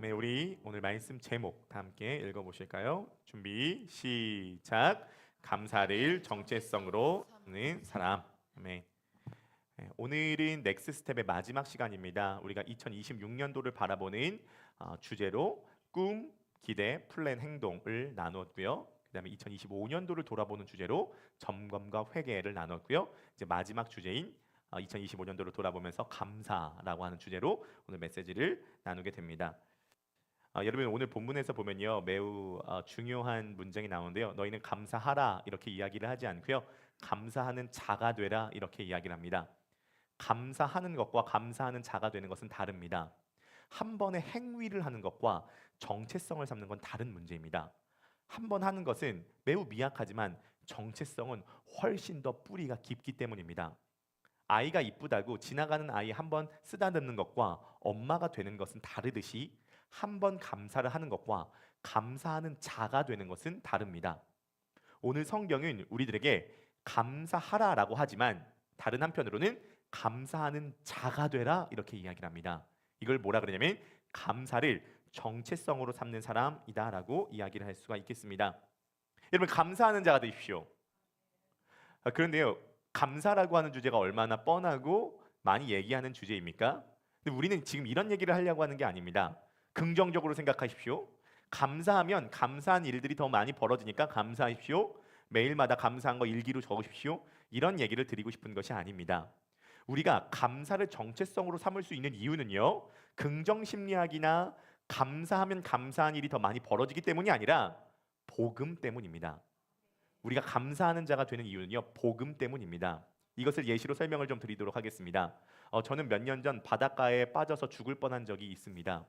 네, 우리 오늘 말씀 제목 다 함께 읽어보실까요? 준비 시작. 감사를 정체성으로 삼는 사람. 아멘. 네, 오늘은 넥스 스텝의 마지막 시간입니다. 우리가 2026년도를 바라보는 주제로 꿈, 기대, 플랜, 행동을 나누었고요. 그다음에 2025년도를 돌아보는 주제로 점검과 회개를 나눴고요. 이제 마지막 주제인 2025년도를 돌아보면서 감사라고 하는 주제로 오늘 메시지를 나누게 됩니다. 여러분 오늘 본문에서 보면요 매우 중요한 문장이 나오는데요. 너희는 감사하라 이렇게 이야기를 하지 않고요. 감사하는 자가 되라 이렇게 이야기를 합니다. 감사하는 것과 감사하는 자가 되는 것은 다릅니다. 한 번의 행위를 하는 것과 정체성을 삼는 건 다른 문제입니다. 한 번 하는 것은 매우 미약하지만 정체성은 훨씬 더 뿌리가 깊기 때문입니다. 아이가 이쁘다고 지나가는 아이 한 번 쓰다듬는 것과 엄마가 되는 것은 다르듯이 한 번 감사를 하는 것과 감사하는 자가 되는 것은 다릅니다. 오늘 성경은 우리들에게 감사하라라고 하지만 다른 한편으로는 감사하는 자가 되라 이렇게 이야기를 합니다. 이걸 뭐라 그러냐면 감사를 정체성으로 삼는 사람이다라고 이야기를 할 수가 있겠습니다. 여러분 감사하는 자가 되십시오. 그런데요. 감사라고 하는 주제가 얼마나 뻔하고 많이 얘기하는 주제입니까? 근데 우리는 지금 이런 얘기를 하려고 하는 게 아닙니다. 긍정적으로 생각하십시오. 감사하면 감사한 일들이 더 많이 벌어지니까 감사하십시오. 매일마다 감사한 거 일기로 적으십시오. 이런 얘기를 드리고 싶은 것이 아닙니다. 우리가 감사를 정체성으로 삼을 수 있는 이유는요. 긍정 심리학이나 감사하면 감사한 일이 더 많이 벌어지기 때문이 아니라 복음 때문입니다. 우리가 감사하는 자가 되는 이유는요. 복음 때문입니다. 이것을 예시로 설명을 좀 드리도록 하겠습니다. 저는 몇 년 전 바닷가에 빠져서 죽을 뻔한 적이 있습니다.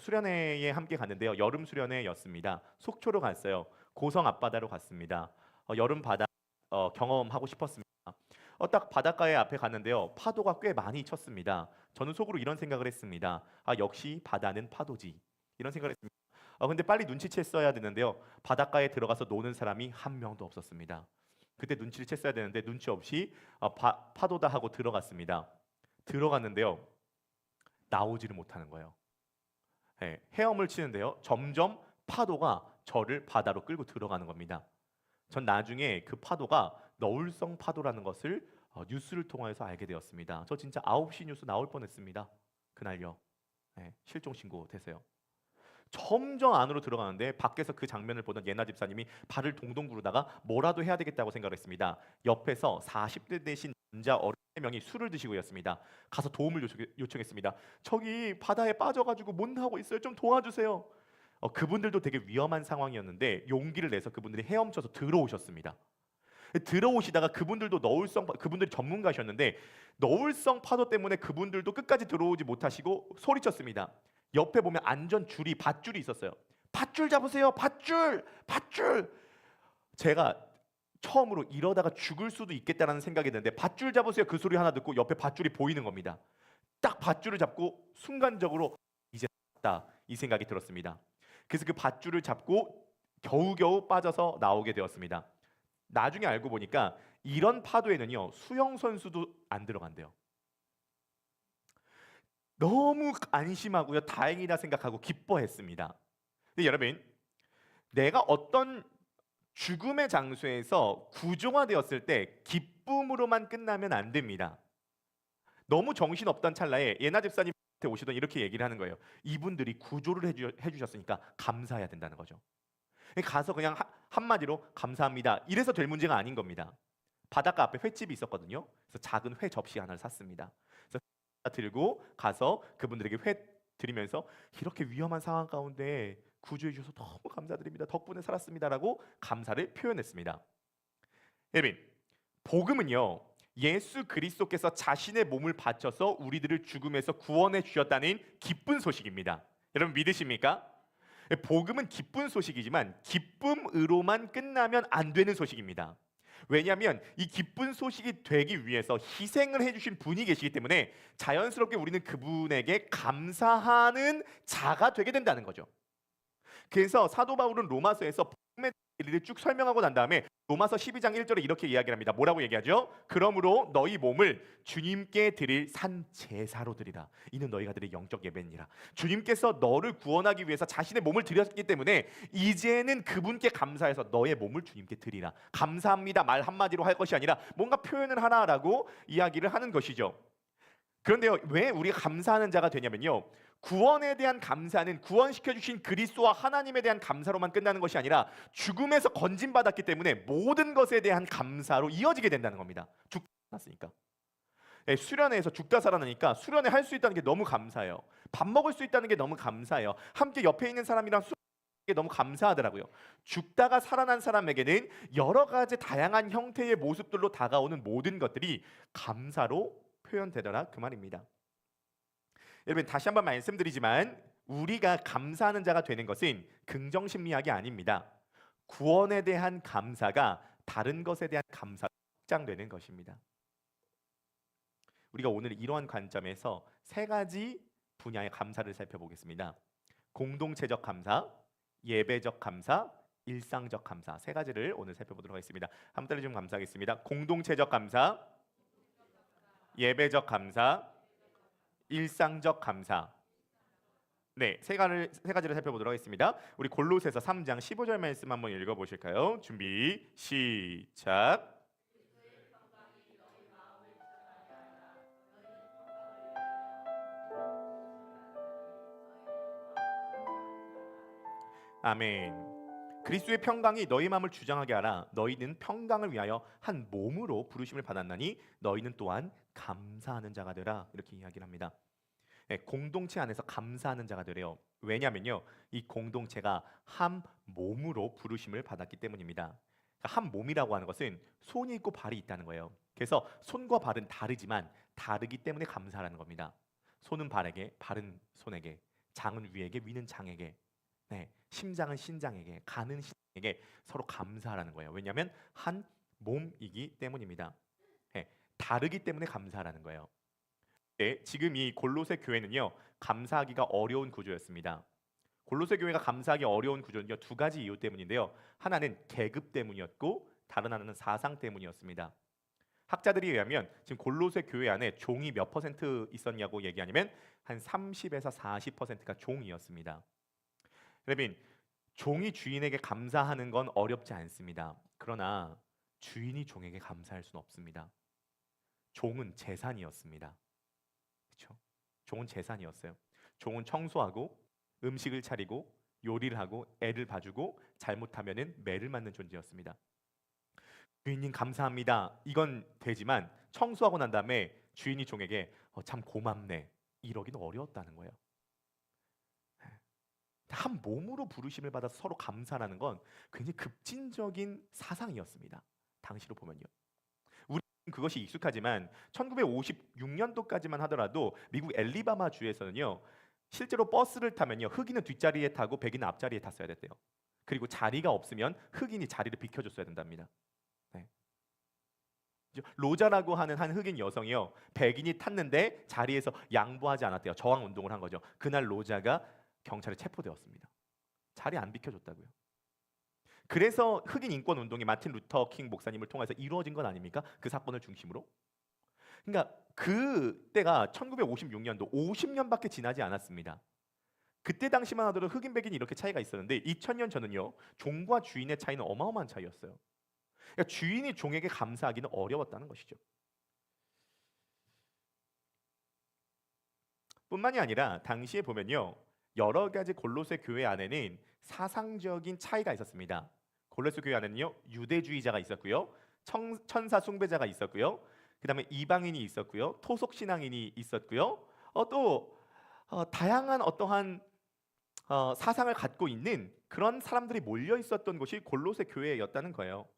수련회에 함께 갔는데요. 여름 수련회였습니다. 속초로 갔어요. 고성 앞바다로 갔습니다. 여름 바다 경험하고 싶었습니다. 딱 바닷가에 앞에 갔는데요. 파도가 꽤 많이 쳤습니다. 저는 속으로 이런 생각을 했습니다. 역시 바다는 파도지. 이런 생각을 했습니다. 근데 빨리 눈치챘어야 되는데요. 바닷가에 들어가서 노는 사람이 한 명도 없었습니다. 그때 눈치를 챘어야 되는데 눈치 없이 파도다 하고 들어갔습니다. 들어갔는데요. 나오지를 못하는 거예요. 네, 헤엄을 치는데요. 점점 파도가 저를 바다로 끌고 들어가는 겁니다. 전 나중에 그 파도가 너울성 파도라는 것을 뉴스를 통해서 알게 되었습니다. 저 진짜 9시 뉴스 나올 뻔했습니다. 그날요. 네, 실종 신고 돼서요. 점점 안으로 들어가는데 밖에서 그 장면을 보던 예나 집사님이 발을 동동 구르다가 뭐라도 해야 되겠다고 생각을 했습니다. 옆에서 40대 되신 남자 어른 3명이 술을 드시고 있었습니다. 가서 도움을 요청했습니다. 저기 바다에 빠져가지고 못 나오고 있어요. 좀 도와주세요. 그분들도 되게 위험한 상황이었는데 용기를 내서 그분들이 헤엄쳐서 들어오셨습니다. 들어오시다가 그분들이 전문가셨는데 너울성 파도 때문에 그분들도 끝까지 들어오지 못하시고 소리쳤습니다. 옆에 보면 안전줄이 밧줄이 있었어요. 밧줄 잡으세요. 밧줄. 제가 처음으로 이러다가 죽을 수도 있겠다라는 생각이 드는데 밧줄 잡으세요. 그 소리 하나 듣고 옆에 밧줄이 보이는 겁니다. 딱 밧줄을 잡고 순간적으로 이제 다 이 생각이 들었습니다. 그래서 그 밧줄을 잡고 겨우겨우 빠져서 나오게 되었습니다. 나중에 알고 보니까 이런 파도에는요. 수영 선수도 안 들어간대요. 너무 안심하고요. 다행이다 생각하고 기뻐했습니다. 근데 여러분, 내가 어떤 죽음의 장소에서 구조화되었을 때 기쁨으로만 끝나면 안 됩니다. 너무 정신없던 찰나에 예나 집사님한테 오시던 이렇게 얘기를 하는 거예요. 이분들이 구조를 해주셨으니까 감사해야 된다는 거죠. 가서 그냥 한마디로 감사합니다. 이래서 될 문제가 아닌 겁니다. 바닷가 앞에 횟집이 있었거든요. 그래서 작은 회 접시 하나를 샀습니다. 그래서 들고 가서 그분들에게 회 드리면서 이렇게 위험한 상황 가운데 구조해 주셔서 너무 감사드립니다. 덕분에 살았습니다라고 감사를 표현했습니다. 여러분, 복음은요. 예수 그리스도께서 자신의 몸을 바쳐서 우리들을 죽음에서 구원해 주셨다는 기쁜 소식입니다. 여러분 믿으십니까? 복음은 기쁜 소식이지만 기쁨으로만 끝나면 안 되는 소식입니다. 왜냐하면 이 기쁜 소식이 되기 위해서 희생을 해주신 분이 계시기 때문에 자연스럽게 우리는 그분에게 감사하는 자가 되게 된다는 거죠. 그래서 사도 바울은 로마서에서 복음의 진리를 쭉 설명하고 난 다음에 로마서 12장 1절에 이렇게 이야기를 합니다. 뭐라고 얘기하죠? 그러므로 너희 몸을 주님께 드릴 산 제사로 드리라. 이는 너희가 드릴 영적 예배니라. 주님께서 너를 구원하기 위해서 자신의 몸을 드렸기 때문에 이제는 그분께 감사해서 너의 몸을 주님께 드리라. 감사합니다 말 한마디로 할 것이 아니라 뭔가 표현을 하나라고 이야기를 하는 것이죠. 그런데요, 왜 우리가 감사하는 자가 되냐면요, 구원에 대한 감사는 구원시켜 주신 그리스도와 하나님에 대한 감사로만 끝나는 것이 아니라 죽음에서 건진받았기 때문에 모든 것에 대한 감사로 이어지게 된다는 겁니다. 죽다 살았으니까. 예, 수련회에서 죽다 살아나니까 수련회 할 수 있다는 게 너무 감사해요. 밥 먹을 수 있다는 게 너무 감사해요. 함께 옆에 있는 사람이랑 게 너무 감사하더라고요. 죽다가 살아난 사람에게는 여러 가지 다양한 형태의 모습들로 다가오는 모든 것들이 감사로 표현되더라 그 말입니다. 여러분, 다시 한번 말씀드리지만 우리가 감사하는 자가 되는 것은 긍정 심리학이 아닙니다. 구원에 대한 감사가 다른 것에 대한 감사로 확장되는 것입니다. 우리가 오늘 이러한 관점에서 세 가지 분야의 감사를 살펴보겠습니다. 공동체적 감사, 예배적 감사, 일상적 감사, 세 가지를 오늘 살펴보도록 하겠습니다. 한번 따라 좀 감사하겠습니다. 공동체적 감사, 예배적 감사, 일상적 감사. 네, 세 가지를 살펴보도록 하겠습니다. 우리 골로새서 3장 15절 말씀 한번 읽어보실까요? 준비, 시작. 아멘. 그리스도의 평강이 너희 마음을 주장하게 하라. 너희는 평강을 위하여 한 몸으로 부르심을 받았나니 너희는 또한 감사하는 자가 되라. 이렇게 이야기를 합니다. 네, 공동체 안에서 감사하는 자가 되래요. 왜냐하면요, 이 공동체가 한 몸으로 부르심을 받았기 때문입니다. 그러니까 한 몸이라고 하는 것은 손이 있고 발이 있다는 거예요. 그래서 손과 발은 다르지만 다르기 때문에 감사하는 겁니다. 손은 발에게, 발은 손에게, 장은 위에게, 위는 장에게, 네, 심장은 신장에게, 간은 신장에게 서로 감사하라는 거예요. 왜냐하면 한 몸이기 때문입니다. 네, 다르기 때문에 감사하라는 거예요. 네, 지금 이 골로새 교회는요, 감사하기가 어려운 구조였습니다. 골로새 교회가 감사하기 어려운 구조는요, 두 가지 이유 때문인데요. 하나는 계급 때문이었고 다른 하나는 사상 때문이었습니다. 학자들에 의하면 지금 골로새 교회 안에 종이 몇 퍼센트 있었냐고 얘기하냐면 한 30에서 40%가 종이었습니다. 여러분, 종이 주인에게 감사하는 건 어렵지 않습니다. 그러나 주인이 종에게 감사할 수는 없습니다. 종은 재산이었습니다. 그렇죠? 종은 재산이었어요. 종은 청소하고 음식을 차리고 요리를 하고 애를 봐주고 잘못하면은 매를 맞는 존재였습니다. 주인님 감사합니다. 이건 되지만 청소하고 난 다음에 주인이 종에게 참 고맙네, 이러기는 어려웠다는 거예요. 한 몸으로 부르심을 받아서 서로 감사라는 건 굉장히 급진적인 사상이었습니다. 당시로 보면요. 우리는 그것이 익숙하지만 1956년도까지만 하더라도 미국 앨리바마 주에서는요, 실제로 버스를 타면요, 흑인은 뒷자리에 타고 백인은 앞자리에 탔어야 됐대요. 그리고 자리가 없으면 흑인이 자리를 비켜줬어야 된답니다. 네. 로자라고 하는 한 흑인 여성이요, 백인이 탔는데 자리에서 양보하지 않았대요. 저항 운동을 한 거죠. 그날 로자가 경찰에 체포되었습니다. 자리 안 비켜줬다고요. 그래서 흑인 인권 운동이 마틴 루터 킹 목사님을 통해서 이루어진 건 아닙니까? 그 사건을 중심으로. 그러니까 그때가 1956년도 50년밖에 지나지 않았습니다. 그때 당시만 하더라도 흑인 백인이 이렇게 차이가 있었는데 2000년 전은요, 종과 주인의 차이는 어마어마한 차이였어요. 그러니까 주인이 종에게 감사하기는 어려웠다는 것이죠. 뿐만이 아니라 당시에 보면요, 여러 가지 골로새 교회 안에는 사상적인 차이가 있었습니다. 골로새 교회 안에는요, 유대주의자가 있었고요, 천사 숭배자가 있었고요, 그 다음에 이방인이 있었고요, 토속 신앙인이 있었고요, 또 다양한 어떠한 사상을 갖고 있는 그런 사람들이 몰려 있었던 곳이 골로새 교회였다는 거예요.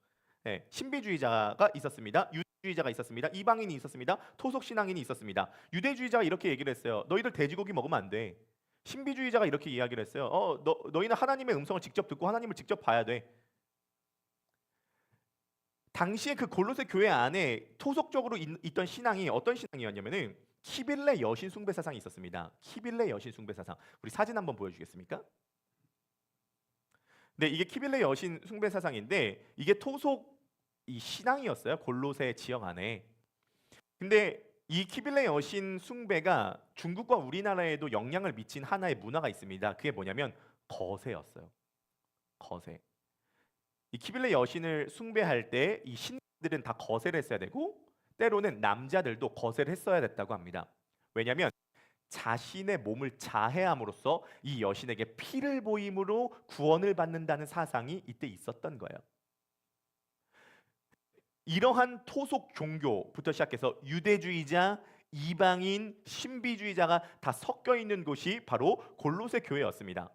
네, 신비주의자가 있었습니다. 유대주의자가 있었습니다. 이방인이 있었습니다. 토속 신앙인이 있었습니다. 유대주의자가 이렇게 얘기를 했어요. 너희들 돼지고기 먹으면 안 돼. 신비주의자가 이렇게 이야기를 했어요. 너희는 하나님의 음성을 직접 듣고 하나님을 직접 봐야 돼. 당시에 그 골로새 교회 안에 토속적으로 있던 신앙이 어떤 신앙이었냐면은 키빌레 여신 숭배 사상이 있었습니다. 키빌레 여신 숭배 사상. 우리 사진 한번 보여주겠습니까? 네, 이게 키빌레 여신 숭배 사상인데 이게 토속 이 신앙이었어요. 골로새 지역 안에. 근데 이 키빌레 여신 숭배가 중국과 우리나라에도 영향을 미친 하나의 문화가 있습니다. 그게 뭐냐면 거세였어요. 거세. 이 키빌레 여신을 숭배할 때 이 신들은 다 거세를 했어야 되고 때로는 남자들도 거세를 했어야 됐다고 합니다. 왜냐하면 자신의 몸을 자해함으로써 이 여신에게 피를 보임으로 구원을 받는다는 사상이 이때 있었던 거예요. 이러한 토속 종교부터 시작해서 유대주의자, 이방인, 신비주의자가 다 섞여 있는 곳이 바로 골로새 교회였습니다.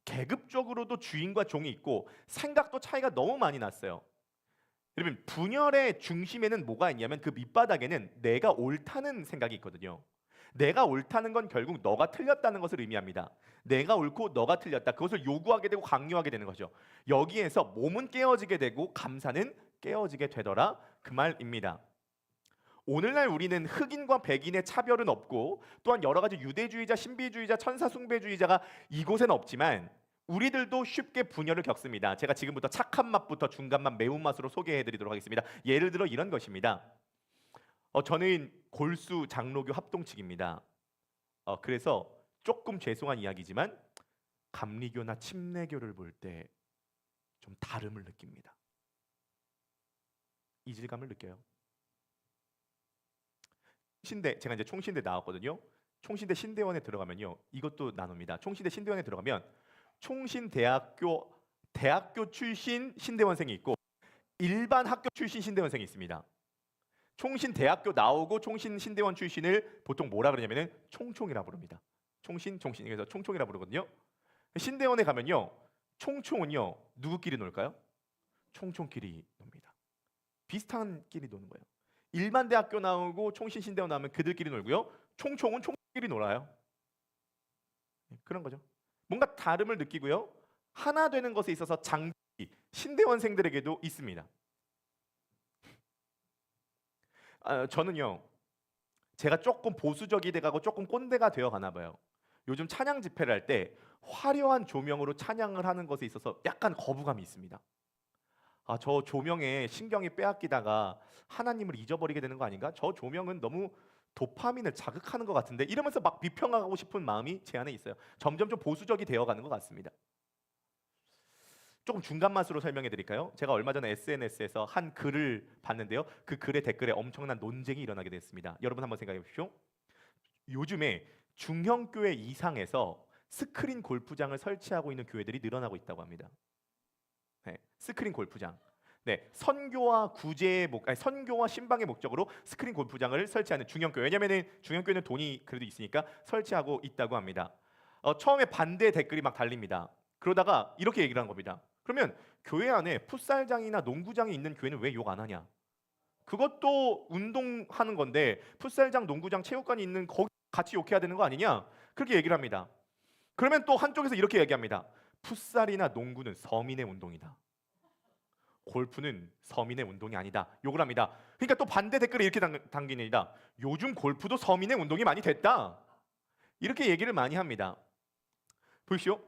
계급적으로도 주인과 종이 있고 생각도 차이가 너무 많이 났어요. 여러분, 분열의 중심에는 뭐가 있냐면 그 밑바닥에는 내가 옳다는 생각이 있거든요. 내가 옳다는 건 결국 너가 틀렸다는 것을 의미합니다. 내가 옳고 너가 틀렸다. 그것을 요구하게 되고 강요하게 되는 거죠. 여기에서 몸은 깨어지게 되고 감사는 깨어지게 되더라, 그 말입니다. 오늘날 우리는 흑인과 백인의 차별은 없고 또한 여러 가지 유대주의자, 신비주의자, 천사 숭배주의자가 이곳에는 없지만 우리들도 쉽게 분열을 겪습니다. 제가 지금부터 착한 맛부터 중간 맛, 매운맛으로 소개해드리도록 하겠습니다. 예를 들어 이런 것입니다. 저는 골수 장로교 합동측입니다. 그래서 조금 죄송한 이야기지만 감리교나 침례교를 볼 때 좀 다름을 느낍니다. 이질감을 느껴요. 제가 이제 총신대 나왔거든요. 총신대 신대원에 들어가면요, 이것도 나눕니다. 총신대 신대원에 들어가면 총신대학교 출신 신대원생이 있고 일반 학교 출신 신대원생이 있습니다. 총신대학교 나오고 총신 신대원 출신을 보통 뭐라 그러냐면은 총총이라 부릅니다. 총신 그래서 총총이라 부르거든요. 신대원에 가면요, 총총은요 누구끼리 놀까요? 총총끼리 놉니다. 비슷한 끼리 노는 거예요. 일반 대학교 나오고 총신 신대원 나오면 그들끼리 놀고요. 총총은 총끼리 놀아요. 그런 거죠. 뭔가 다름을 느끼고요. 하나 되는 것에 있어서 장기 신대원생들에게도 있습니다. 저는요, 제가 조금 보수적이 돼가고 조금 꼰대가 되어 가나 봐요. 요즘 찬양 집회를 할 때 화려한 조명으로 찬양을 하는 것에 있어서 약간 거부감이 있습니다. 저 조명에 신경이 빼앗기다가 하나님을 잊어버리게 되는 거 아닌가? 저 조명은 너무 도파민을 자극하는 것 같은데, 이러면서 막 비평하고 싶은 마음이 제 안에 있어요. 점점 좀 보수적이 되어가는 것 같습니다. 조금 중간 맛으로 설명해 드릴까요? 제가 얼마 전에 SNS에서 한 글을 봤는데요. 그 글의 댓글에 엄청난 논쟁이 일어나게 됐습니다. 여러분 한번 생각해 보십시오. 요즘에 중형교회 이상에서 스크린 골프장을 설치하고 있는 교회들이 늘어나고 있다고 합니다. 네, 스크린 골프장. 네, 선교와 신방의 목적으로 스크린 골프장을 설치하는 중형교회. 왜냐면은 중형교회는 돈이 그래도 있으니까 설치하고 있다고 합니다. 처음에 반대 댓글이 막 달립니다. 그러다가 이렇게 얘기를 한 겁니다. 그러면 교회 안에 풋살장이나 농구장이 있는 교회는 왜 욕 안 하냐? 그것도 운동하는 건데 풋살장, 농구장, 체육관이 있는 거기 같이 욕해야 되는 거 아니냐? 그렇게 얘기를 합니다. 그러면 또 한쪽에서 이렇게 얘기합니다. 풋살이나 농구는 서민의 운동이다. 골프는 서민의 운동이 아니다. 욕을 합니다. 그러니까 또 반대 댓글에 이렇게 당기니다. 요즘 골프도 서민의 운동이 많이 됐다. 이렇게 얘기를 많이 합니다. 보십시오.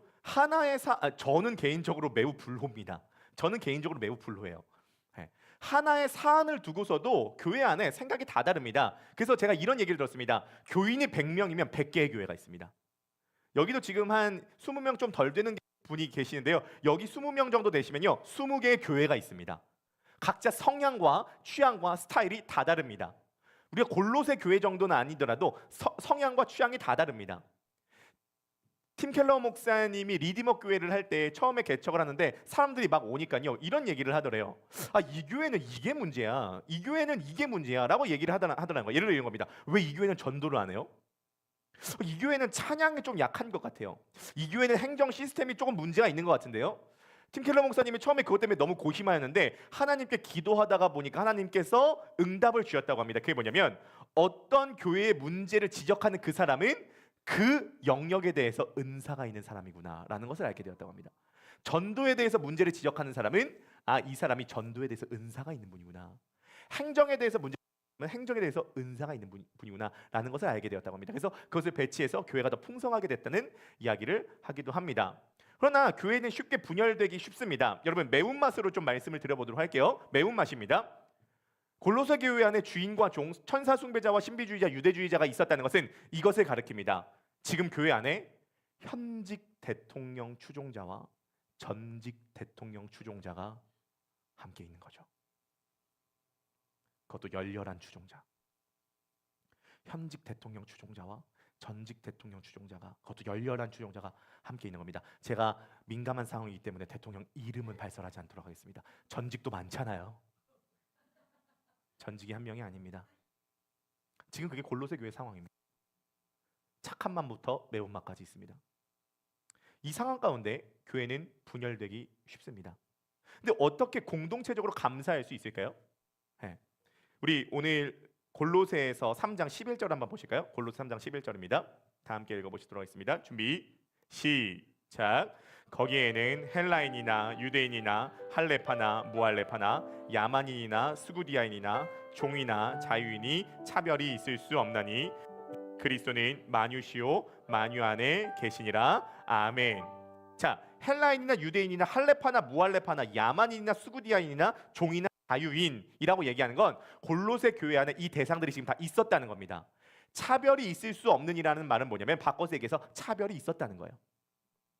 저는 개인적으로 매우 불호입니다. 저는 개인적으로 매우 불호해요. 하나의 사안을 두고서도 교회 안에 생각이 다 다릅니다. 그래서 제가 이런 얘기를 들었습니다. 교인이 100명이면 100개의 교회가 있습니다. 여기도 지금 한 20명 좀 덜 되는 분이 계시는데요. 여기 20명 정도 되시면요, 20개의 교회가 있습니다. 각자 성향과 취향과 스타일이 다 다릅니다. 우리가 골로새 교회 정도는 아니더라도 성향과 취향이 다 다릅니다. 팀 켈러 목사님이 리디머 교회를 할 때 처음에 개척을 하는데 사람들이 막 오니까요, 이런 얘기를 하더래요. 이 교회는 이게 문제야. 이 교회는 이게 문제야. 라고 얘기를 하더라는 거예요. 예를 들어 이런 겁니다. 왜 이 교회는 전도를 안 해요? 이 교회는 찬양이 좀 약한 것 같아요. 이 교회는 행정 시스템이 조금 문제가 있는 것 같은데요. 팀 켈러 목사님이 처음에 그것 때문에 너무 고심하였는데 하나님께 기도하다가 보니까 하나님께서 응답을 주셨다고 합니다. 그게 뭐냐면 어떤 교회의 문제를 지적하는 그 사람은 그 영역에 대해서 은사가 있는 사람이구나라는 것을 알게 되었다고 합니다. 전도에 대해서 문제를 지적하는 사람은 이 사람이 전도에 대해서 은사가 있는 분이구나. 행정에 대해서 행정에 대해서 은사가 있는 분이구나라는 것을 알게 되었다고 합니다. 그래서 그것을 배치해서 교회가 더 풍성하게 됐다는 이야기를 하기도 합니다. 그러나 교회는 쉽게 분열되기 쉽습니다. 여러분 매운맛으로 좀 말씀을 드려보도록 할게요. 매운맛입니다. 골로새 교회 안에 주인과 종, 천사 숭배자와 신비주의자, 유대주의자가 있었다는 것은 이것을 가리킵니다. 지금 교회 안에 현직 대통령 추종자와 전직 대통령 추종자가 함께 있는 거죠. 그것도 열렬한 추종자. 현직 대통령 추종자와 전직 대통령 추종자가, 그것도 열렬한 추종자가 함께 있는 겁니다. 제가 민감한 상황이기 때문에 대통령 이름은 발설하지 않도록 하겠습니다. 전직도 많잖아요. 전직이 한 명이 아닙니다. 지금 그게 골로새 교회 상황입니다. 착한 맛부터 매운맛까지 있습니다. 이 상황 가운데 교회는 분열되기 쉽습니다. 근데 어떻게 공동체적으로 감사할 수 있을까요? 네. 우리 오늘 골로새에서 3장 11절 한번 보실까요? 골로새 3장 11절입니다. 다 함께 읽어보시도록 하겠습니다. 준비 시작. 거기에는 헬라인이나 유대인이나 할레파나 무할레파나 야만인이나 스구디아인이나 종이나 자유인이 차별이 있을 수 없나니 그리스도는 만유시오 만유 안에 계시니라. 아멘. 자, 헬라인이나 유대인이나 할레파나 무할레파나 야만인이나 스구디아인이나 종이나 자유인이라고 얘기하는 건 골로새 교회 안에 이 대상들이 지금 다 있었다는 겁니다. 차별이 있을 수 없는이라는 말은 뭐냐면 바꿔서 얘기해서 차별이 있었다는 거예요.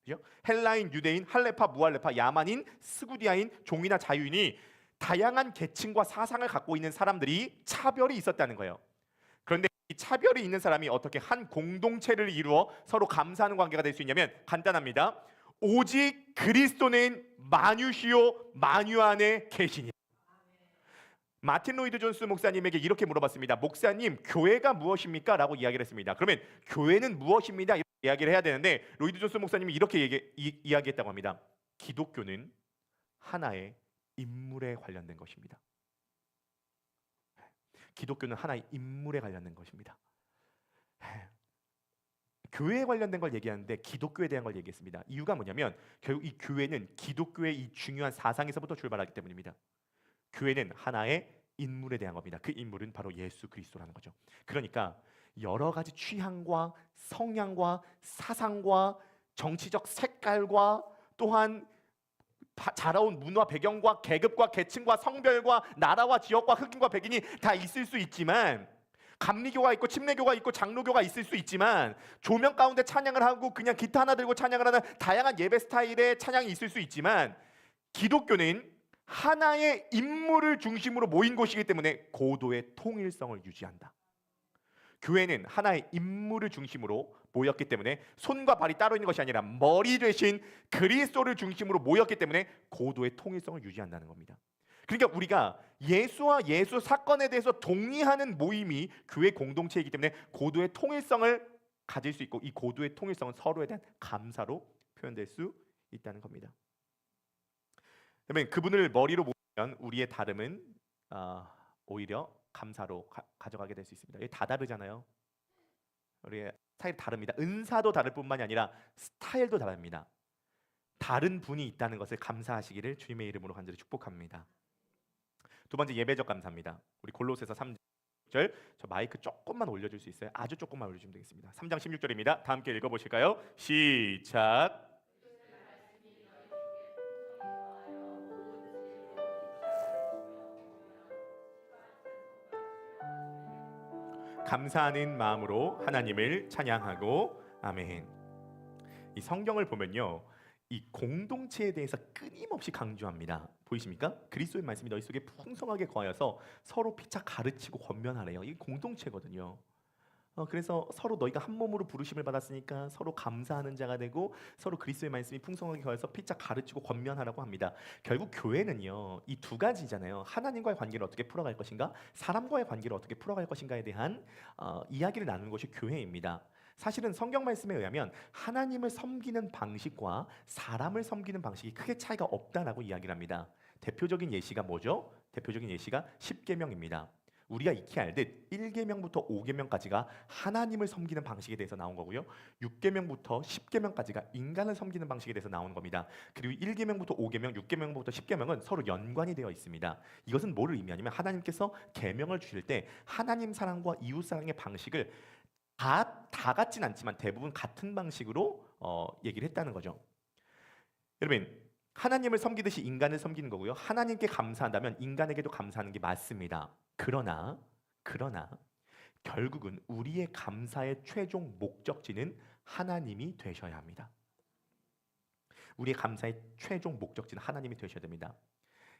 그죠? 헬라인, 유대인, 할레파, 무할레파, 야만인, 스구디아인, 종이나 자유인이 다양한 계층과 사상을 갖고 있는 사람들이 차별이 있었다는 거예요. 그런데 이 차별이 있는 사람이 어떻게 한 공동체를 이루어 서로 감사하는 관계가 될 수 있냐면 간단합니다. 오직 그리스도는 만유시오 만유 안에 계시니. 마틴 로이드 존스 목사님에게 이렇게 물어봤습니다. 목사님, 교회가 무엇입니까? 라고 이야기를 했습니다. 그러면 교회는 무엇입니다? 이렇게 이야기를 해야 되는데 로이드 존스 목사님이 이렇게 이야기했다고 합니다. 기독교는 하나의 인물에 관련된 것입니다. 기독교는 하나의 인물에 관련된 것입니다. 교회에 관련된 걸 얘기하는데 기독교에 대한 걸 얘기했습니다. 이유가 뭐냐면 결국 이 교회는 기독교의 이 중요한 사상에서부터 출발하기 때문입니다. 교회는 하나의 인물에 대한 겁니다. 그 인물은 바로 예수 그리스도라는 거죠. 그러니까 여러 가지 취향과 성향과 사상과 정치적 색깔과 또한 자라온 문화 배경과 계급과 계층과 성별과 나라와 지역과 흑인과 백인이 다 있을 수 있지만 감리교가 있고 침례교가 있고 장로교가 있을 수 있지만 조명 가운데 찬양을 하고 그냥 기타 하나 들고 찬양을 하는 다양한 예배 스타일의 찬양이 있을 수 있지만 기독교는 하나의 인물을 중심으로 모인 곳이기 때문에 고도의 통일성을 유지한다. 교회는 하나의 인물을 중심으로 모였기 때문에 손과 발이 따로 있는 것이 아니라 머리 되신 그리스도를 중심으로 모였기 때문에 고도의 통일성을 유지한다는 겁니다. 그러니까 우리가 예수와 예수 사건에 대해서 동의하는 모임이 교회 공동체이기 때문에 고도의 통일성을 가질 수 있고 이 고도의 통일성은 서로에 대한 감사로 표현될 수 있다는 겁니다. 그러면 그분을 머리로 모으면 우리의 다름은 오히려 감사로 가져가게 될 수 있습니다. 다 다르잖아요. 우리의 스타일이 다릅니다. 은사도 다를 뿐만이 아니라 스타일도 다릅니다. 다른 분이 있다는 것을 감사하시기를 주님의 이름으로 간절히 축복합니다. 두 번째 예배적 감사입니다. 우리 골로새서 3절 저 마이크 조금만 올려줄 수 있어요? 아주 조금만 올려주면 되겠습니다. 3장 16절입니다. 다 함께 읽어보실까요? 시작. 감사하는 마음으로 하나님을 찬양하고 아멘. 이 성경을 보면요, 이 공동체에 대해서 끊임없이 강조합니다. 보이십니까? 그리스도의 말씀이 너희 속에 풍성하게 거하여서 서로 피차 가르치고 권면하래요. 이게 공동체거든요. 그래서 서로 너희가 한 몸으로 부르심을 받았으니까 서로 감사하는 자가 되고 서로 그리스도의 말씀이 풍성하게 거해서 피차 가르치고 권면하라고 합니다. 결국 교회는요, 이 두 가지잖아요. 하나님과의 관계를 어떻게 풀어갈 것인가, 사람과의 관계를 어떻게 풀어갈 것인가에 대한 이야기를 나누는 것이 교회입니다. 사실은 성경 말씀에 의하면 하나님을 섬기는 방식과 사람을 섬기는 방식이 크게 차이가 없다라고 이야기를 합니다. 대표적인 예시가 뭐죠? 대표적인 예시가 십계명입니다. 우리가 익히 알듯 1계명부터 5계명까지가 하나님을 섬기는 방식에 대해서 나온 거고요. 6계명부터 10계명까지가 인간을 섬기는 방식에 대해서 나온 겁니다. 그리고 1계명부터 5계명, 6계명부터 10계명은 서로 연관이 되어 있습니다. 이것은 뭐를 의미하냐면 하나님께서 계명을 주실 때 하나님 사랑과 이웃 사랑의 방식을 다 같진 않지만 대부분 같은 방식으로 얘기를 했다는 거죠. 여러분, 하나님을 섬기듯이 인간을 섬기는 거고요. 하나님께 감사한다면 인간에게도 감사하는 게 맞습니다. 그러나 결국은 우리의 감사의 최종 목적지는 하나님이 되셔야 합니다. 우리의 감사의 최종 목적지는 하나님이 되셔야 됩니다.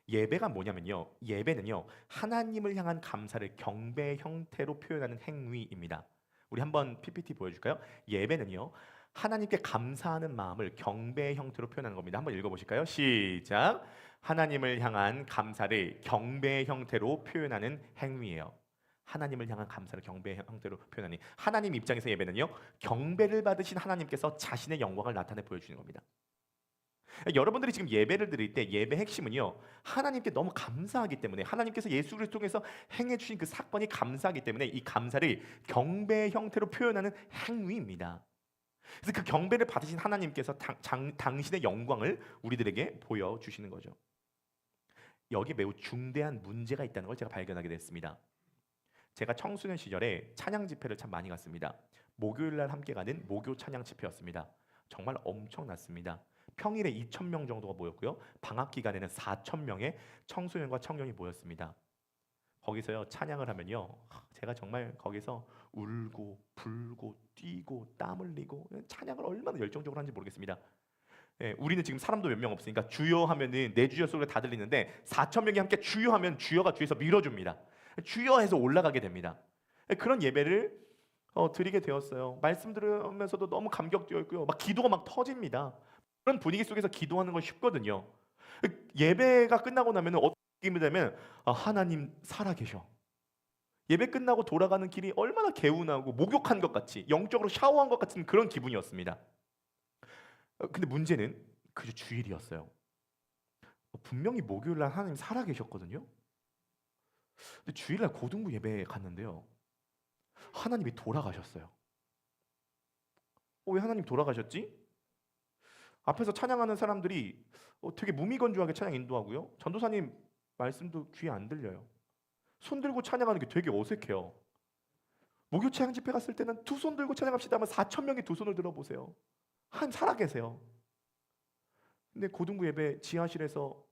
예배가 뭐냐면요. 예배는요. 하나님을 향한 감사를 경배의 형태로 표현하는 행위입니다. 우리 한번 PPT 보여줄까요? 예배는요. 하나님께 감사하는 마음을 경배의 형태로 표현하는 겁니다. 한번 읽어보실까요? 시작. 하나님을 향한 감사를 경배의 형태로 표현하는 행위예요. 하나님을 향한 감사를 경배의 형태로 표현하니 하나님 입장에서 예배는요. 경배를 받으신 하나님께서 자신의 영광을 나타내 보여주는 겁니다. 여러분들이 지금 예배를 드릴 때 예배 핵심은요. 하나님께 너무 감사하기 때문에 하나님께서 예수 그리스도를 통해서 행해 주신 그 사건이 감사하기 때문에 이 감사를 경배의 형태로 표현하는 행위입니다. 그래서 그 경배를 받으신 하나님께서 당신의 영광을 우리들에게 보여주시는 거죠. 여기 매우 중대한 문제가 있다는 걸 제가 발견하게 됐습니다. 제가 청소년 시절에 찬양 집회를 참 많이 갔습니다. 목요일 날 함께 가는 목요 찬양 집회였습니다. 정말 엄청났습니다. 평일에 2,000명 정도가 모였고요. 방학 기간에는 4,000명의 청소년과 청년이 모였습니다. 거기서요 찬양을 하면요, 제가 정말 거기서 울고 불고 뛰고 땀 흘리고 찬양을 얼마나 열정적으로 하는지 모르겠습니다. 예, 우리는 지금 사람도 몇 명 없으니까 주여 하면은 내 주여 소리가 다 들리는데 4,000명이 함께 주여 하면 주여가 뒤에서 밀어줍니다. 주여 해서 올라가게 됩니다. 그런 예배를 드리게 되었어요. 말씀 들으면서도 너무 감격되어 있고요. 막 기도가 막 터집니다. 그런 분위기 속에서 기도하는 건 쉽거든요. 예배가 끝나고 나면 어떻게 느낌이 되면 하나님 살아계셔. 예배 끝나고 돌아가는 길이 얼마나 개운하고 목욕한 것 같이 영적으로 샤워한 것 같은 그런 기분이었습니다. 근데 문제는 그저 주일이었어요. 분명히 목요일 날 하나님 살아계셨거든요. 근데 주일날 고등부 예배에 갔는데요. 하나님이 돌아가셨어요. 왜 하나님 돌아가셨지? 앞에서 찬양하는 사람들이 되게 무미건조하게 찬양 인도하고요. 전도사님 말씀도 귀에 안 들려요. 손 들고 찬양하는 게 되게 어색해요. 목요 찬양 집회 갔을 때는 두 손 들고 찬양합시다 하면 4,000명이 두 손을 들어보세요. 한 살아계세요. 근데 고등부 예배 지하실에서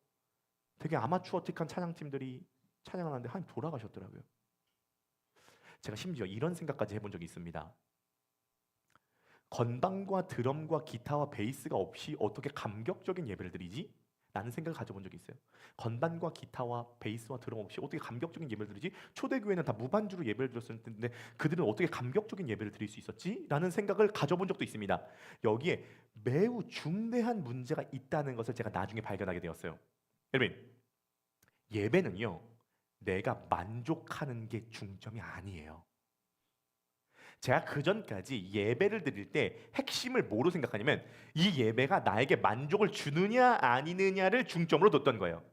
되게 아마추어틱한 찬양팀들이 찬양을 하는데 하나님 돌아가셨더라고요. 제가 심지어 이런 생각까지 해본 적이 있습니다. 건반과 드럼과 기타와 베이스가 없이 어떻게 감격적인 예배를 드리지? 라는 생각을 가져본 적이 있어요. 건반과 기타와 베이스와 드럼 없이 어떻게 감격적인 예배를 드리지? 초대교회는 다 무반주로 예배를 드렸을 텐데 그들은 어떻게 감격적인 예배를 드릴 수 있었지? 라는 생각을 가져본 적도 있습니다. 여기에 매우 중대한 문제가 있다는 것을 제가 나중에 발견하게 되었어요. 여러분, 예배는요, 내가 만족하는 게 중점이 아니에요. 제가 그 전까지 예배를 드릴 때 핵심을 뭐로 생각하냐면 이 예배가 나에게 만족을 주느냐 아니느냐를 중점으로 뒀던 거예요.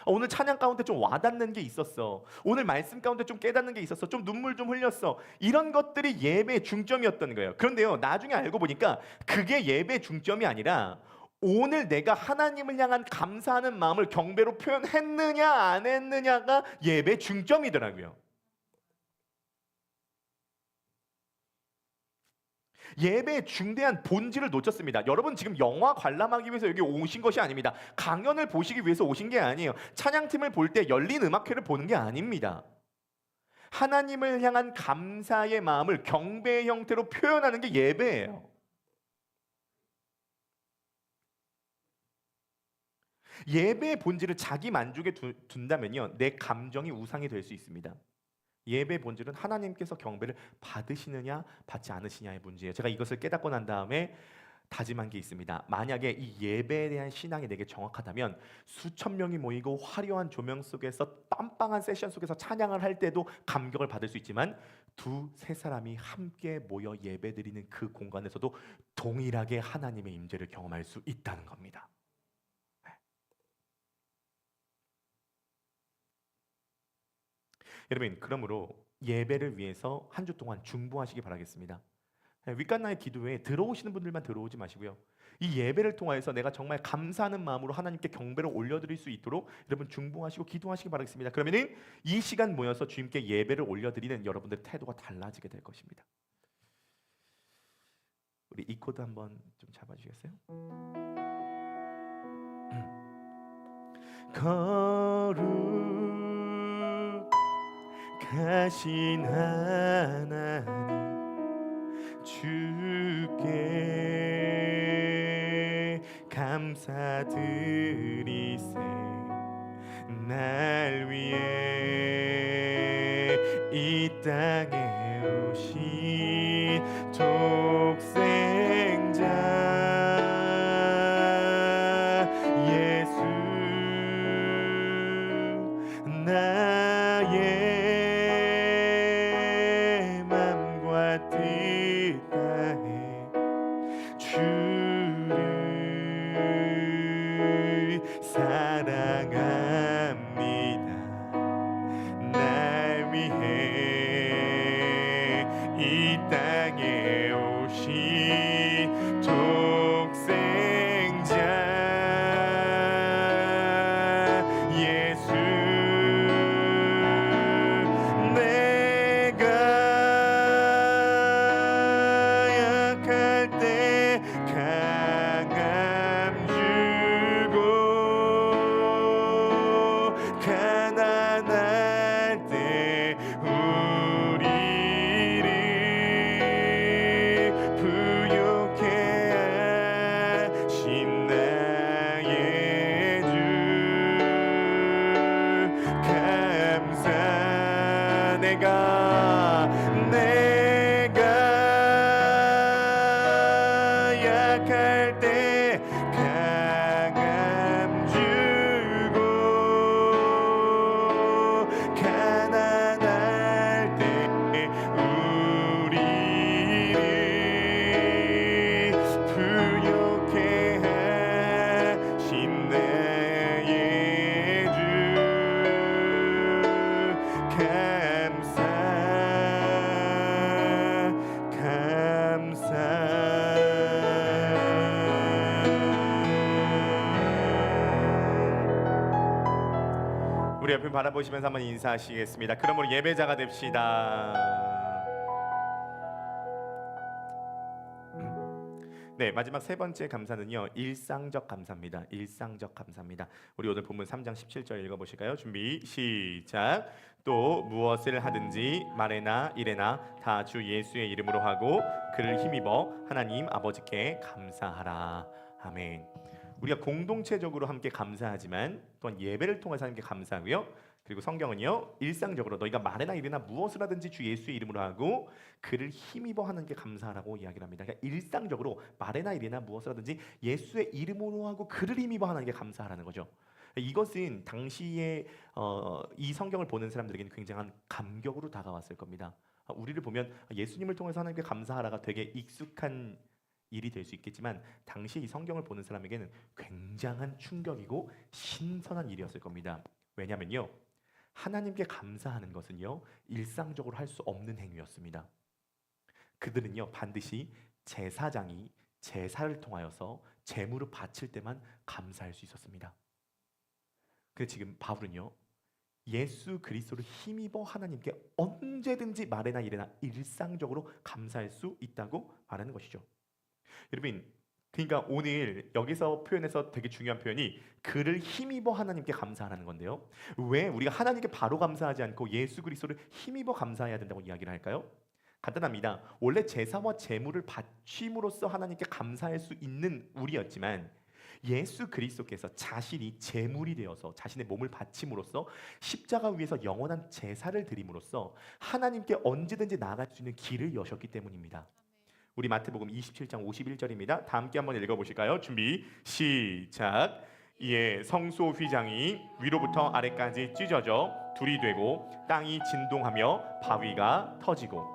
오늘 찬양 가운데 좀 와닿는 게 있었어. 오늘 말씀 가운데 좀 깨닫는 게 있었어. 좀 눈물 좀 흘렸어. 이런 것들이 예배의 중점이었던 거예요. 그런데요, 나중에 알고 보니까 그게 예배의 중점이 아니라 오늘 내가 하나님을 향한 감사하는 마음을 경배로 표현했느냐 안 했느냐가 예배의 중점이더라고요. 예배의 중대한 본질을 놓쳤습니다. 여러분 지금 영화 관람하기 위해서 여기 오신 것이 아닙니다. 강연을 보시기 위해서 오신 게 아니에요. 찬양팀을 볼 때 열린 음악회를 보는 게 아닙니다. 하나님을 향한 감사의 마음을 경배의 형태로 표현하는 게 예배예요. 예배의 본질을 자기 만족에 둔다면요, 내 감정이 우상이 될 수 있습니다. 예배의 본질은 하나님께서 경배를 받으시느냐 받지 않으시냐의 문제예요. 제가 이것을 깨닫고 난 다음에 다짐한 게 있습니다. 만약에 이 예배에 대한 신앙이 내게 정확하다면 수천 명이 모이고 화려한 조명 속에서 빰빵한 세션 속에서 찬양을 할 때도 감격을 받을 수 있지만 두세 사람이 함께 모여 예배드리는 그 공간에서도 동일하게 하나님의 임재를 경험할 수 있다는 겁니다. 여러분, 그러므로 예배를 위해서 한 주 동안 중보하시기 바라겠습니다. 윗간나의 기도회에 들어오시는 분들만 들어오지 마시고요. 이 예배를 통하여서 내가 정말 감사하는 마음으로 하나님께 경배를 올려드릴 수 있도록 여러분 중보하시고 기도하시기 바라겠습니다. 그러면은 이 시간 모여서 주님께 예배를 올려드리는 여러분들의 태도가 달라지게 될 것입니다. 우리 이 코드 한번 좀 잡아주시겠어요? 거룩하신 하나님 주께 감사드리세. 날 위해 이 땅에 오신 독생자 예수, 나의 맘과 뜻 다해 주를 사랑합니다. 날 위해 이 땅에 오신 독생자 예수, 내가 약할 때 강함 주고 가난할 때 우리를 부욕해 하신 나의 주 감사. 내가 약할 때 강함 주고 가난할 때 우리를 부욕해 하신 나의 주 감사. 우리 옆을 바라보시면서 한번 인사하시겠습니다. 그러므로 예배자가 됩시다. 네, 마지막 세 번째 감사는요, 일상적 감사입니다. 일상적 감사입니다. 우리 오늘 본문 3장 17절 읽어보실까요? 준비 시작. 또 무엇을 하든지 말에나 일에나 다 주 예수의 이름으로 하고 그를 힘입어 하나님 아버지께 감사하라. 아멘. 우리가 공동체적으로 함께 감사하지만 또한 예배를 통해서 함께 감사하고요. 그리고 성경은요, 일상적으로 너희가 말에나 일에나 무엇을 하든지 주 예수의 이름으로 하고 그를 힘입어 하는 게 감사하라고 이야기를 합니다. 그러니까 일상적으로 말에나 일에나 무엇을 하든지 예수의 이름으로 하고 그를 힘입어 하는 게 감사하라는 거죠. 이것은 당시에 이 성경을 보는 사람들에게는 굉장한 감격으로 다가왔을 겁니다. 우리를 보면 예수님을 통해서 하나님께 감사하라가 되게 익숙한 일이 될 수 있겠지만 당시 이 성경을 보는 사람에게는 굉장한 충격이고 신선한 일이었을 겁니다. 왜냐면요, 하나님께 감사하는 것은요, 일상적으로 할 수 없는 행위였습니다. 그들은요, 반드시 제사장이 제사를 통하여서 제물을 바칠 때만 감사할 수 있었습니다. 근데 지금 바울은요, 예수 그리스도를 힘입어 하나님께 언제든지 말에나 일에나 일상적으로 감사할 수 있다고 말하는 것이죠. 여러분, 그러니까 오늘 여기서 표현해서 되게 중요한 표현이 그를 힘입어 하나님께 감사하는 건데요. 왜 우리가 하나님께 바로 감사하지 않고 예수 그리스도를 힘입어 감사해야 된다고 이야기를 할까요? 간단합니다. 원래 제사와 제물을 바침으로써 하나님께 감사할 수 있는 우리였지만 예수 그리스도께서 자신이 제물이 되어서 자신의 몸을 바침으로써 십자가 위에서 영원한 제사를 드림으로써 하나님께 언제든지 나아갈 수 있는 길을 여셨기 때문입니다. 우리 마태복음 27장 51절입니다. 다 함께 한번 읽어보실까요? 준비 시작. 이에 성소 휘장이 위로부터 아래까지 찢어져 둘이 되고 땅이 진동하며 바위가 터지고.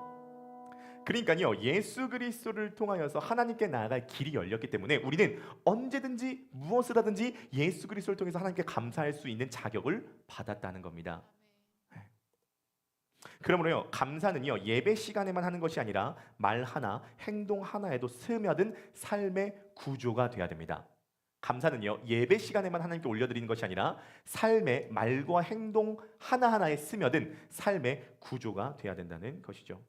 그러니까요, 예수 그리스도를 통하여서 하나님께 나아갈 길이 열렸기 때문에 우리는 언제든지 무엇을 하든지 예수 그리스도를 통해서 하나님께 감사할 수 있는 자격을 받았다는 겁니다. 그러므로요, 감사는요, 예배 시간에만 하는 것이 아니라 말 하나, 행동 하나에도 스며든 삶의 구조가 되어야 됩니다. 감사는요, 예배 시간에만 하나님께 올려드리는 것이 아니라 삶의 말과 행동 하나하나에 스며든 삶의 구조가 되어야 된다는 것이죠.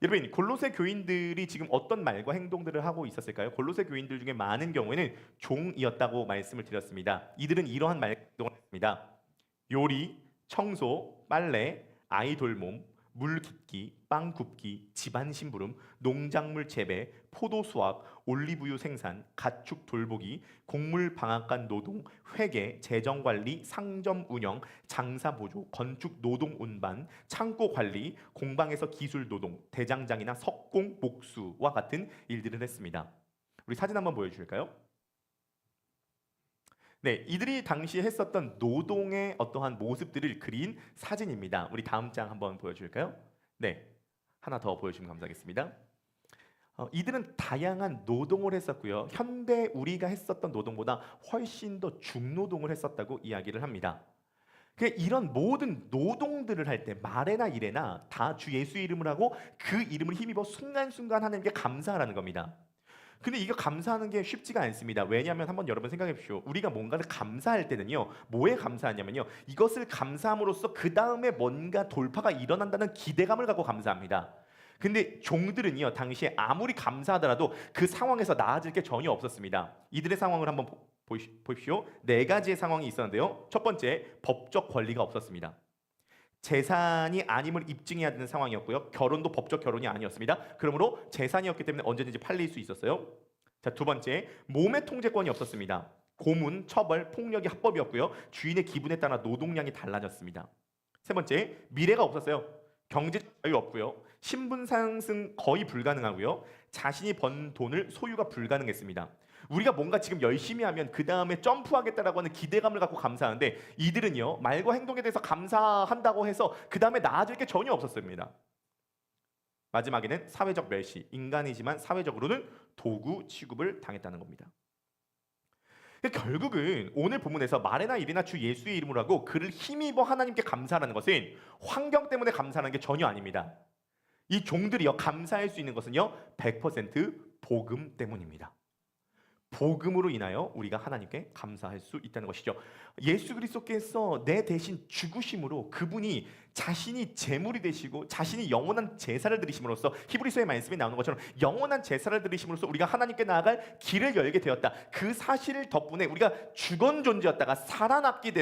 여러분, 골로새 교인들이 지금 어떤 말과 행동들을 하고 있었을까요? 골로새 교인들 중에 많은 경우에는 종이었다고 말씀을 드렸습니다. 이들은 이러한 말 행동을 했습니다. 요리, 청소, 빨래, 아이 돌봄, 물 깃기, 빵 굽기, 집안 심부름, 농작물 재배, 포도 수확, 올리브유 생산, 가축 돌보기, 곡물 방앗간 노동, 회계, 재정 관리, 상점 운영, 장사 보조, 건축 노동 운반, 창고 관리, 공방에서 기술 노동, 대장장이나 석공, 목수와 같은 일들을 했습니다. 우리 사진 한번 보여주실까요? 네, 이들이 당시에 했었던 노동의 어떠한 모습들을 그린 사진입니다. 우리 다음 장 한번 보여줄까요? 네, 하나 더 보여주시면 감사하겠습니다. 이들은 다양한 노동을 했었고요. 현대 우리가 했었던 노동보다 훨씬 더 중노동을 했었다고 이야기를 합니다. 이런 모든 노동들을 할 때 말에나 일에나 다 주 예수 이름을 하고 그 이름을 힘입어 순간순간 하나님께 감사하라는 겁니다. 근데 이거 감사하는 게 쉽지가 않습니다. 왜냐하면 한번 여러분 생각해 보십시오. 우리가 뭔가를 감사할 때는요, 뭐에 감사하냐면요, 이것을 감사함으로써 그 다음에 뭔가 돌파가 일어난다는 기대감을 갖고 감사합니다. 근데 종들은요, 당시에 아무리 감사하더라도 그 상황에서 나아질 게 전혀 없었습니다. 이들의 상황을 한번 보십시오. 네 가지의 상황이 있었는데요. 첫 번째, 법적 권리가 없었습니다. 재산이 아님을 입증해야 되는 상황이었고요. 결혼도 법적 결혼이 아니었습니다. 그러므로 재산이었기 때문에 언제든지 팔릴 수 있었어요. 자, 두 번째, 몸의 통제권이 없었습니다. 고문, 처벌, 폭력이 합법이었고요. 주인의 기분에 따라 노동량이 달라졌습니다. 세 번째, 미래가 없었어요. 경제 자유 없고요. 신분 상승 거의 불가능하고요. 자신이 번 돈을 소유가 불가능했습니다. 우리가 뭔가 지금 열심히 하면 그 다음에 점프하겠다라고 하는 기대감을 갖고 감사하는데, 이들은요, 말과 행동에 대해서 감사한다고 해서 그 다음에 나아질 게 전혀 없었습니다. 마지막에는 사회적 멸시, 인간이지만 사회적으로는 도구 취급을 당했다는 겁니다. 결국은 오늘 본문에서 말이나 일이나 주 예수의 이름으로 하고 그를 힘입어 하나님께 감사하는 것은 환경 때문에 감사하는 게 전혀 아닙니다. 이 종들이요, 감사할 수 있는 것은요, 100% 복음 때문입니다. 복음으로 인하여 우리가 하나님께 감사할 수 있다는 것이죠. 예수 그리스도께서 내 대신 죽으심으로 그분이 자신이 제물이 되시고 자신이 영원한 제사를 드리심으로써, 히브리서의 말씀에 나오는 것처럼 영원한 제사를 드리심으로써 우리가 하나님께 나아갈 길을 열게 되었다. 그 사실 덕분에 우리가 죽은 존재였다가 살아나게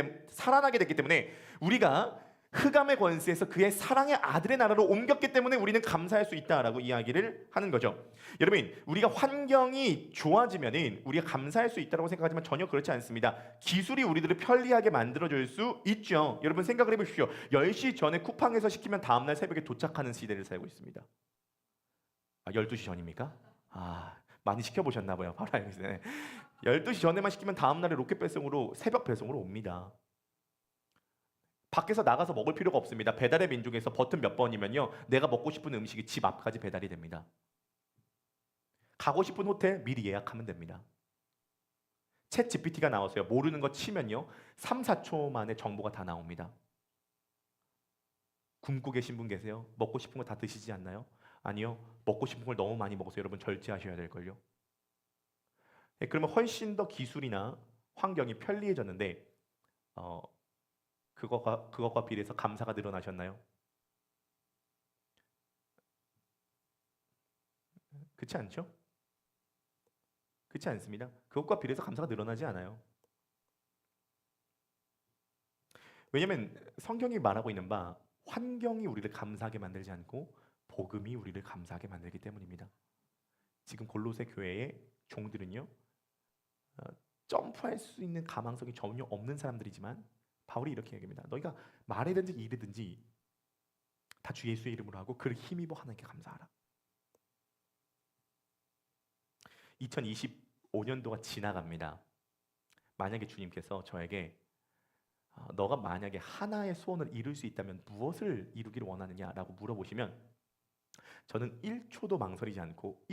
됐기 때문에, 우리가 흑암의 권세에서 그의 사랑의 아들의 나라로 옮겼기 때문에 우리는 감사할 수 있다라고 이야기를 하는 거죠. 여러분, 우리가 환경이 좋아지면은 우리가 감사할 수 있다고 생각하지만 전혀 그렇지 않습니다. 기술이 우리들을 편리하게 만들어줄 수 있죠. 여러분 생각을 해보십시오. 10시 전에 쿠팡에서 시키면 다음날 새벽에 도착하는 시대를 살고 있습니다. 12시 전입니까? 많이 시켜보셨나 봐요. 바로 알고 있어요. 12시 전에만 시키면 다음날에 로켓 배송으로, 새벽 배송으로 옵니다. 밖에서 나가서 먹을 필요가 없습니다. 배달의 민족에서 버튼 몇 번이면요, 내가 먹고 싶은 음식이 집 앞까지 배달이 됩니다. 가고 싶은 호텔 미리 예약하면 됩니다. 챗 GPT가 나와서요, 모르는 거 치면요 3, 4초 만에 정보가 다 나옵니다. 굶고 계신 분 계세요? 먹고 싶은 거 다 드시지 않나요? 아니요, 먹고 싶은 걸 너무 많이 먹어서 여러분 절제하셔야 될걸요. 그러면 훨씬 더 기술이나 환경이 편리해졌는데 그것과 비례해서 감사가 늘어나셨나요? 그렇지 않죠? 그렇지 않습니다. 그것과 비례해서 감사가 늘어나지 않아요. 왜냐하면 성경이 말하고 있는 바, 환경이 우리를 감사하게 만들지 않고 복음이 우리를 감사하게 만들기 때문입니다. 지금 골로새 교회의 종들은요, 점프할 수 있는 가망성이 전혀 없는 사람들이지만 바울이 이렇게 얘기합니다. 너희가 말이든지 일이든지 다 주 예수의 이름으로 하고 그를 힘입어 하나님께 감사하라. 2025년도가 지나갑니다. 만약에 주님께서 저에게 너가 만약에 하나의 소원을 이룰 수 있다면 무엇을 이루기를 원하느냐라고 물어보시면, 저는 1초도 망설이지 않고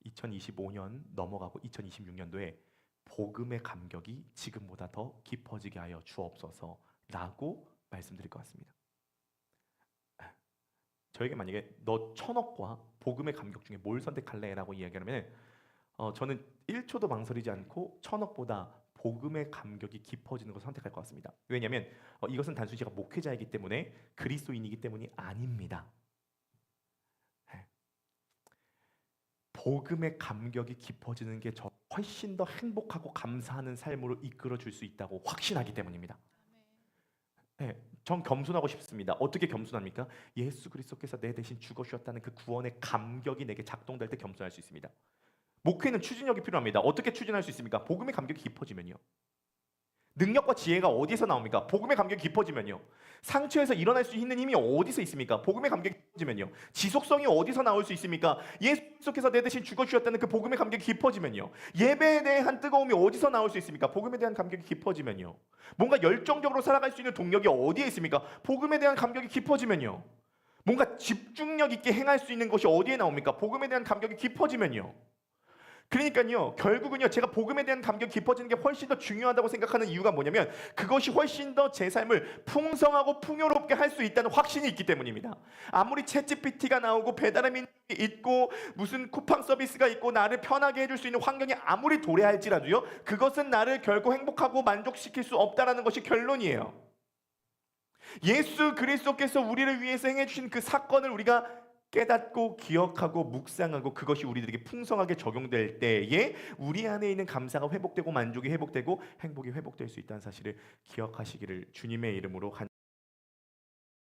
2025년 넘어가고 2026년도에 복음의 감격이 지금보다 더 깊어지게 하여 주옵소서라고 말씀드릴 것 같습니다. 저에게 만약에 너 1000억과 복음의 감격 중에 뭘 선택할래? 라고 이야기하면 저는 1초도 망설이지 않고 1000억보다 복음의 감격이 깊어지는 것을 선택할 것 같습니다. 왜냐하면 이것은 단순히 제가 목회자이기 때문에, 그리스도인이기 때문이 아닙니다. 복음의 감격이 깊어지는 게 훨씬 더 행복하고 감사하는 삶으로 이끌어 줄 수 있다고 확신하기 때문입니다. 네, 전 겸손하고 싶습니다. 어떻게 겸손합니까? 예수 그리스도께서 내 대신 죽어 주셨다는 그 구원의 감격이 내게 작동될 때 겸손할 수 있습니다. 목회는 추진력이 필요합니다. 어떻게 추진할 수 있습니까? 복음의 감격이 깊어지면요. 능력과 지혜가 어디서 나옵니까? 복음의 감격이 깊어지면요. 상처에서 일어날 수 있는 힘이 어디서 있습니까? 복음의 감격이 깊어지면요. 지속성이 어디서 나올 수 있습니까? 예수께서 내 대신 죽어주셨다는 그 복음의 감격이 깊어지면요. 예배에 대한 뜨거움이 어디서 나올 수 있습니까? 복음에 대한 감격이 깊어지면요. 뭔가 열정적으로 살아갈 수 있는 동력이 어디에 있습니까? 복음에 대한 감격이 깊어지면요. 뭔가 집중력 있게 행할 수 있는 것이 어디에 나옵니까? 복음에 대한 감격이 깊어지면요. 그러니까요, 결국은요, 제가 복음에 대한 감격이 깊어지는 게 훨씬 더 중요하다고 생각하는 이유가 뭐냐면 그것이 훨씬 더 제 삶을 풍성하고 풍요롭게 할 수 있다는 확신이 있기 때문입니다. 아무리 챗GPT가 나오고 배달의 민족이 있고 무슨 쿠팡 서비스가 있고 나를 편하게 해줄 수 있는 환경이 아무리 도래할지라도요, 그것은 나를 결코 행복하고 만족시킬 수 없다라는 것이 결론이에요. 예수 그리스도께서 우리를 위해서 행해주신 그 사건을 우리가 깨닫고 기억하고 묵상하고 그것이 우리들에게 풍성하게 적용될 때에 우리 안에 있는 감사가 회복되고 만족이 회복되고 행복이 회복될 수 있다는 사실을 기억하시기를 주님의 이름으로 간